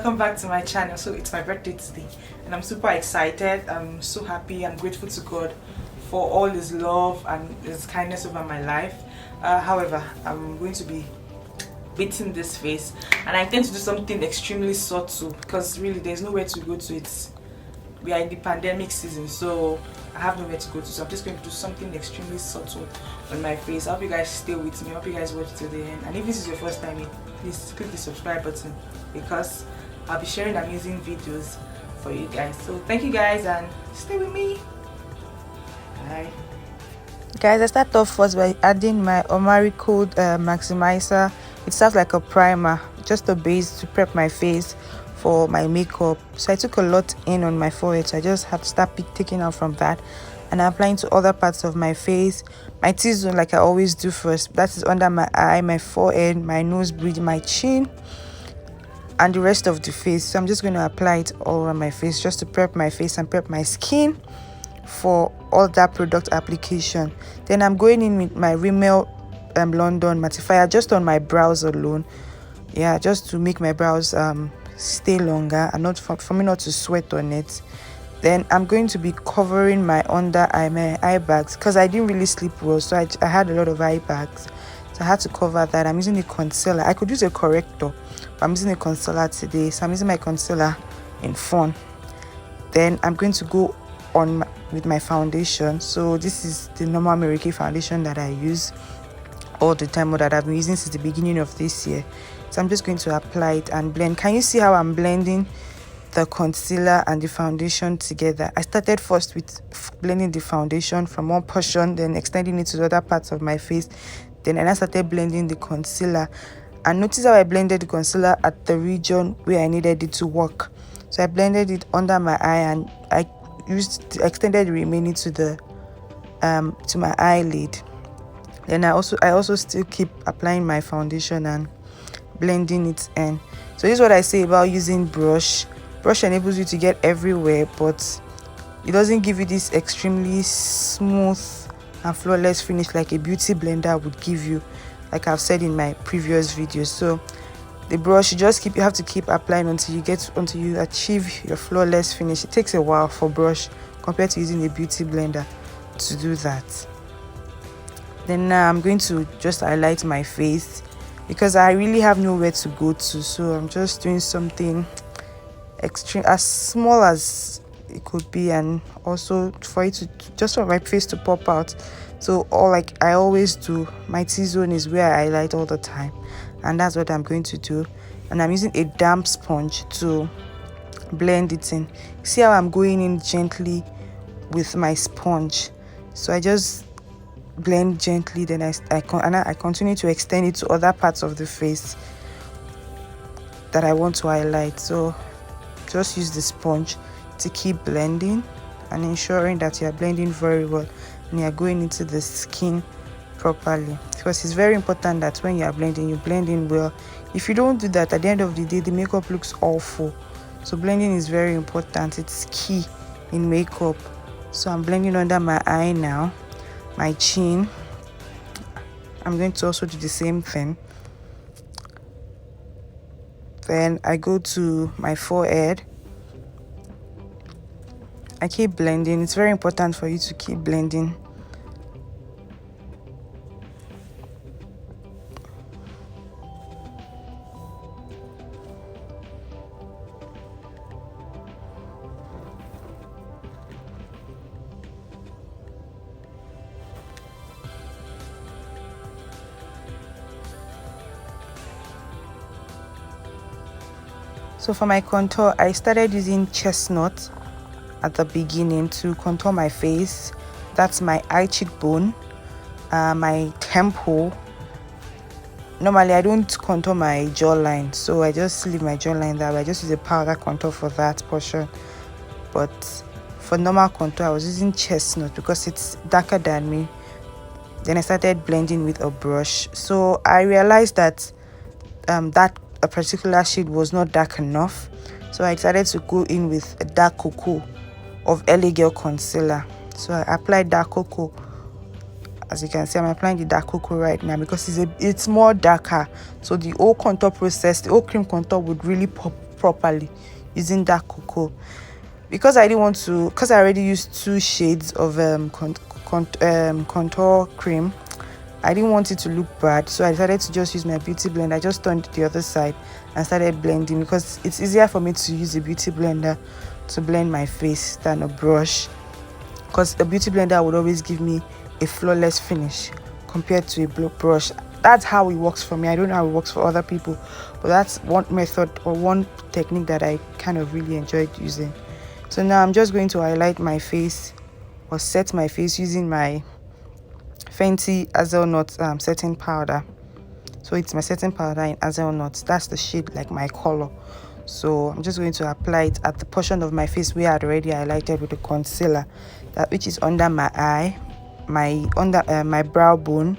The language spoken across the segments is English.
welcome back to my channel. So it's my birthday today and I'm super excited. I'm so happy. I'm grateful to God for all his love and his kindness over my life. However, I'm going to be beating this face and I intend to do something extremely subtle because really there's nowhere to go to. We are in the pandemic season, so I have nowhere to go to, so I'm just going to do something extremely subtle on my face. I hope you guys stay with me. I hope you guys watch to the end, and if this is your first time, please click the subscribe button because I'll be sharing amazing videos for you guys. So thank you guys and stay with me. Bye guys. I start off first by adding my Omaricode maximizer. It serves like a primer, just a base to prep my face for my makeup. So I took a lot in on my forehead, so I just have to start taking out from that and applying to other parts of my face. My T-zone, like I always do first, that is under my eye, my forehead, my nose bridge, my chin, and the rest of the face. So I'm just going to apply it all over my face just to prep my face and prep my skin for all that product application. Then I'm going in with my Rimmel London Mattify just on my brows alone, yeah, just to make my brows stay longer and not for me not to sweat on it. Then I'm going to be covering my under eye, my eye bags, because I didn't really sleep well, so I had a lot of eye bags, so I had to cover that. I'm using a concealer. I could use a corrector, but I'm using a concealer today, so I'm using my concealer in Fawn. Then I'm going to go on with my foundation. So this is the normal Marykay foundation that I use all the time, or that I've been using since the beginning of this year. So I'm just going to apply it and blend. Can you see how I'm blending the concealer and the foundation together? I started first with blending the foundation from one portion, then extending it to the other parts of my face. Then I started blending the concealer. And notice how I blended the concealer at the region where I needed it to work. So I blended it under my eye and I extended the remaining to the to my eyelid. Then I also still keep applying my foundation and blending it in. So this is what I say about using brush. Brush enables you to get everywhere, but it doesn't give you this extremely smooth and flawless finish like a beauty blender would give you, like I've said in my previous videos. So the brush, you have to keep applying until you achieve your flawless finish. It takes a while for brush compared to using a beauty blender to do that. Then now I'm going to just highlight my face because I really have nowhere to go to, so I'm just doing something extreme, as small as it could be, and also for it to just for my face to pop out. So like I always do, my T-zone is where I highlight all the time, and that's what I'm going to do. And I'm using a damp sponge to blend it in. See how I'm going in gently with my sponge. So I just blend gently, then I continue to extend it to other parts of the face that I want to highlight. So just use the sponge to keep blending and ensuring that you are blending very well and you are going into the skin properly, because it's very important that when you are blending, you blend in well. If you don't do that, at the end of the day, the makeup looks awful. So blending is very important. It's key in makeup. So I'm blending under my eye now, my chin. I'm going to also do the same thing. Then I go to my forehead. I keep blending. It's very important for you to keep blending. So for my contour, I started using chestnut at the beginning to contour my face. That's my eye cheekbone, my temple. Normally I don't contour my jawline, so I just leave my jawline that way. I just use a powder contour for that portion. But for normal contour, I was using chestnut because it's darker than me. Then I started blending with a brush. So I realized that a particular shade was not dark enough, so I decided to go in with a dark cocoa of LA Girl concealer. So I applied dark cocoa. As you can see, I'm applying the dark cocoa right now because it's more darker, so the whole contour process, the whole cream contour would really pop properly using dark cocoa. Because I didn't want to, because I already used 2 shades of contour cream, I didn't want it to look bad, so I decided to just use my beauty blender. I just turned the other side and started blending, because it's easier for me to use a beauty blender to blend my face than a brush, because a beauty blender would always give me a flawless finish compared to a brush. That's how it works for me. I don't know how it works for other people, but that's one method or one technique that I kind of really enjoyed using. So now I'm just going to highlight my face or set my face using my Fenty Hazelnut setting powder. So it's my setting powder in Hazelnut. That's the shade, like my color. So I'm just going to apply it at the portion of my face where I had already highlighted with the concealer, that which is under my eye, my brow bone,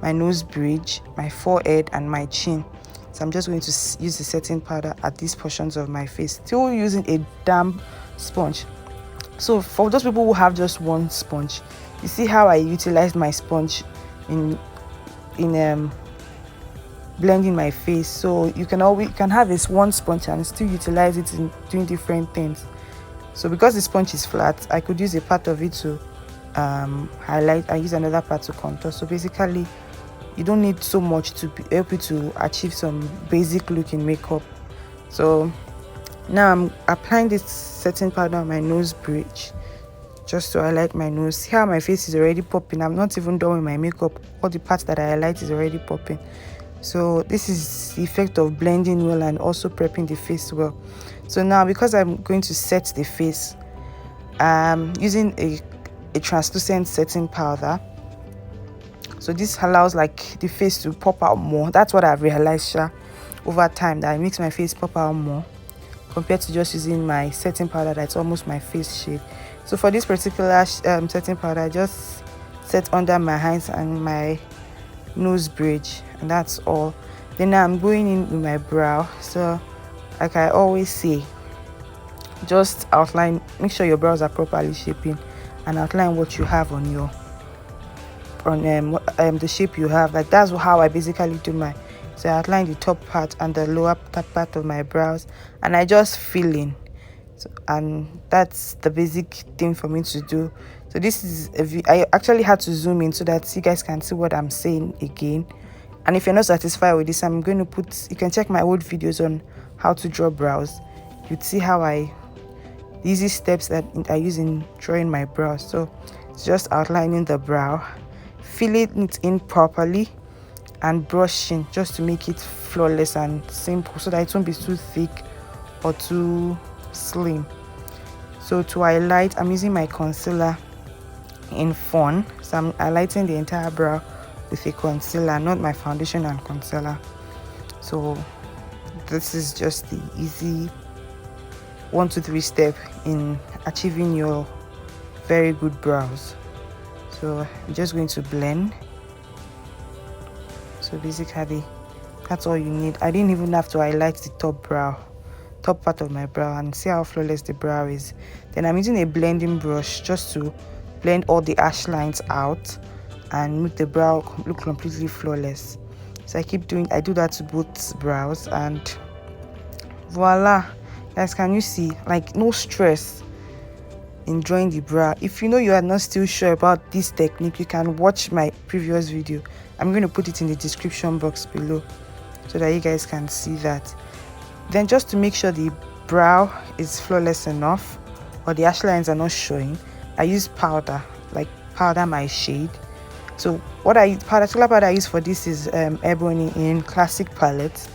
my nose bridge, my forehead, and my chin. So I'm just going to use the setting powder at these portions of my face, still using a damp sponge. So for those people who have just one sponge, you see how I utilized my sponge in blending my face. So you can have this one sponge and still utilize it in doing different things. So because the sponge is flat, I could use a part of it to highlight and use another part to contour. So basically, you don't need so much to help you to achieve some basic look in makeup. So now I'm applying this setting powder on my nose bridge just to highlight my nose. See how my face is already popping. I'm not even done with my makeup. All the parts that I highlight is already popping. So this is the effect of blending well and also prepping the face well. So now, because I'm going to set the face, I'm using a translucent setting powder. So this allows like the face to pop out more. That's what I've realized over time, that it makes my face pop out more compared to just using my setting powder that's almost my face shade. So for this particular setting powder, I just set under my eyes and my nose bridge, and that's all. Then now I'm going in with my brow. So like I always say, just outline, make sure your brows are properly shaping, and outline what you have on your the shape you have. Like that's how I basically do my. So I outline the top part and the lower part of my brows, and I just fill in. So, and that's the basic thing for me to do. So this is I actually had to zoom in so that you guys can see what I'm saying again. And if you're not satisfied with this, I'm going to put, you can check my old videos on how to draw brows. You'd see how the easy steps that I use in drawing my brows. So it's just outlining the brow, filling it in properly, and brushing just to make it flawless and simple, so that it won't be too thick or too slim. So to highlight, I'm using my concealer in Fawn. So I'm highlighting the entire brow with a concealer, not my foundation and concealer. So this is just the easy 1 2 3 step in achieving your very good brows. So I'm just going to blend. So basically that's all you need. I didn't even have to highlight the top part of my brow, and see how flawless the brow is. Then I'm using a blending brush just to blend all the harsh lines out and make the brow look completely flawless. So I do that to both brows, and voila, guys, can you see, like, no stress in drawing the brow. If you know you are not still sure about this technique, you can watch my previous video. I'm going to put it in the description box below so that you guys can see that. Then just to make sure the brow is flawless enough or the harsh lines are not showing, I use powder, like powder my shade. So particular powder I use for this is Ebony in Classic Palette.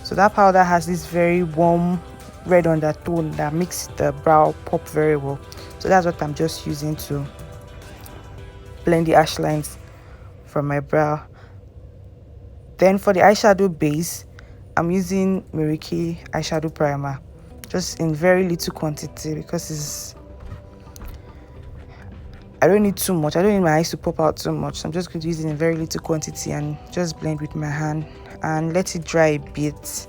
So that powder has this very warm red undertone that makes the brow pop very well. So that's what I'm just using to blend the harsh lines from my brow. Then for the eyeshadow base, I'm using Marykay eyeshadow primer, just in very little quantity, because I don't need too much. I don't need my eyes to pop out too much. So I'm just going to use it in very little quantity and just blend with my hand and let it dry a bit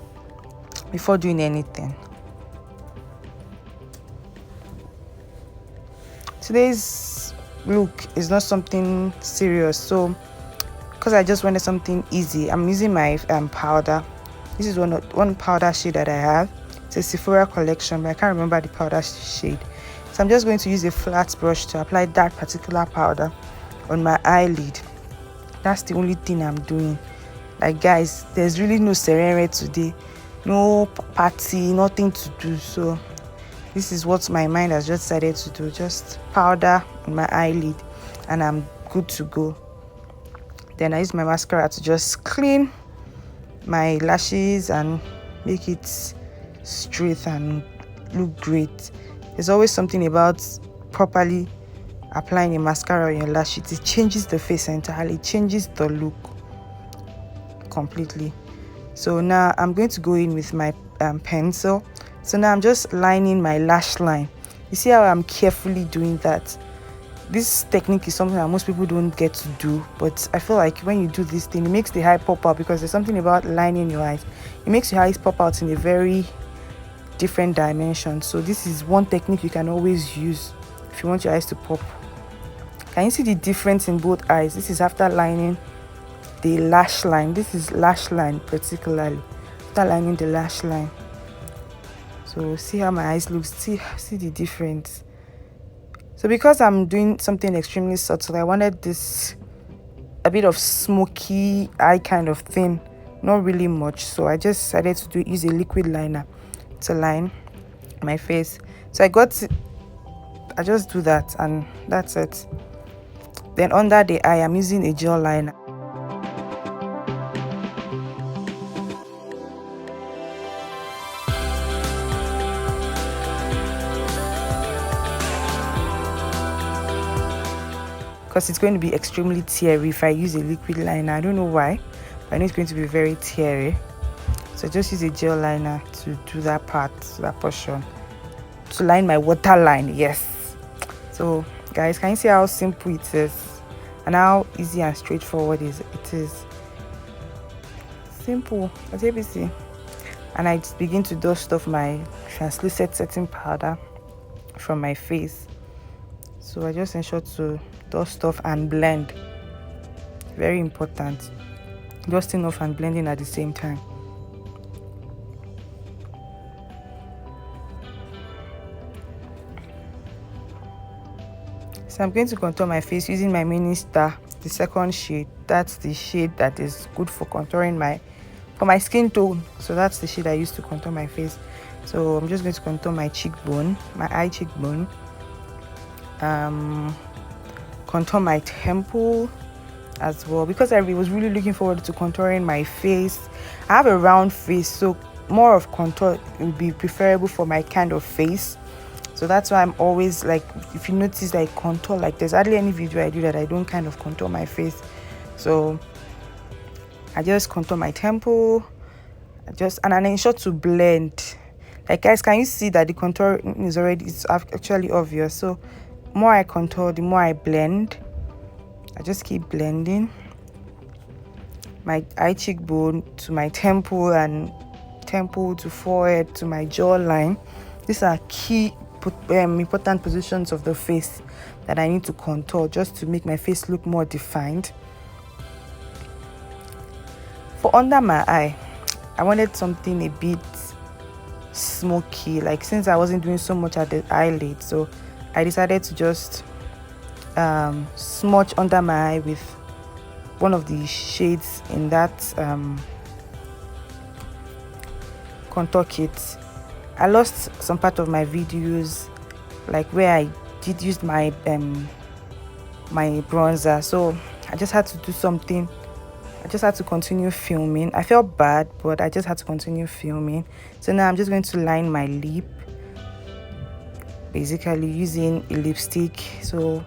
before doing anything. Today's look is not something serious, so because I just wanted something easy, I'm using my powder. This is one powder shade that I have. It's a Sephora collection, but I can't remember the powder shade. So I'm just going to use a flat brush to apply that particular powder on my eyelid. That's the only thing I'm doing. Like, guys, there's really no serene today, no party, nothing to do. So this is what my mind has just decided to do. Just powder on my eyelid and I'm good to go. Then I use my mascara to just clean my lashes and make it straight and look great. There's always something about properly applying a mascara on your lashes. It changes the face entirely, it changes the look completely. So now I'm going to go in with my pencil. So now I'm just lining my lash line. You see how I'm carefully doing that? This technique is something that most people don't get to do, but I feel like when you do this thing, it makes the eye pop out, because there's something about lining your eyes. It makes your eyes pop out in a very different dimension. So this is one technique you can always use if you want your eyes to pop. Can you see the difference in both eyes? This is after lining the lash line. This is lash line particularly. After lining the lash line. So see how my eyes look. See the difference. So because I'm doing something extremely subtle, I wanted this a bit of smoky eye kind of thing, not really much. So I just decided to use a liquid liner to line my face. So I just do that and that's it. Then under the eye, I'm using a gel liner. Because it's going to be extremely teary if I use a liquid liner. I don't know why, but I know it's going to be very teary. So just use a gel liner to do that part, that portion, to line my waterline. Yes. So guys, can you see how simple it is and how easy and straightforward it is? Simple as ABC. And I just begin to dust off my translucent setting powder from my face. So I just ensure to dust off and blend. Very important. Dusting off and blending at the same time. So I'm going to contour my face using my Ministar, the second shade. That's the shade that is good for contouring for my skin tone. So that's the shade I use to contour my face. So I'm just going to contour my cheekbone, my eye cheekbone. Contour my temple as well, because I was really looking forward to contouring my face. I have a round face, so more of contour would be preferable for my kind of face. So that's why I'm always like, if you notice, like contour, like there's hardly any video I do that I don't kind of contour my face. So I just contour my temple, and I ensure to blend. Like, guys, can you see that the contour is actually obvious? So more I contour, the more I blend. I just keep blending my eye cheekbone to my temple, and temple to forehead to my jawline. These are key important positions of the face that I need to contour just to make my face look more defined. For under my eye, I wanted something a bit smoky, like since I wasn't doing so much at the eyelid, so I decided to just smudge under my eye with one of the shades in that contour kit. I lost some part of my videos, like where I did use my my bronzer, so I just had to do something. I just had to continue filming. I felt bad, but I just had to continue filming. So now I'm just going to line my lip, basically using a lipstick. So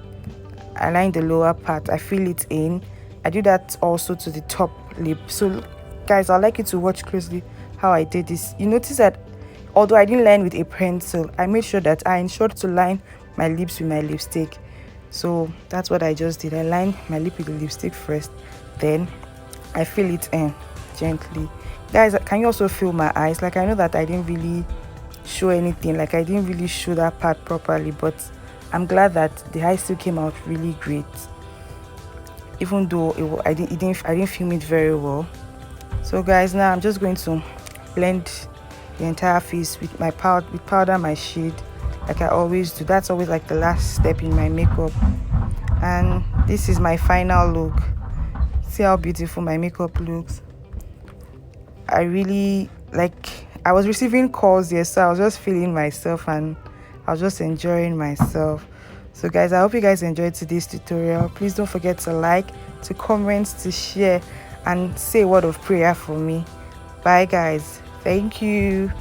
I line the lower part, I fill it in. I do that also to the top lip. So guys, I'd like you to watch closely how I did this. You notice that although I didn't line with a pencil, I made sure that I ensured to line my lips with my lipstick. So that's what I just did. I lined my lip with the lipstick first, then I fill it in gently. Guys, can you also feel my eyes? Like, I know that I didn't really show anything, like I didn't really show that part properly, but I'm glad that the eye still came out really great, even though I didn't film it very well. So guys, now I'm just going to blend the entire face with my powder, my shade, like I always do. That's always like the last step in my makeup. And this is my final look. See how beautiful my makeup looks. I really I was receiving calls here, so I was just feeling myself and I was just enjoying myself. So guys, I hope you guys enjoyed today's tutorial. Please don't forget to like, to comment, to share, and say a word of prayer for me. Bye guys. Thank you.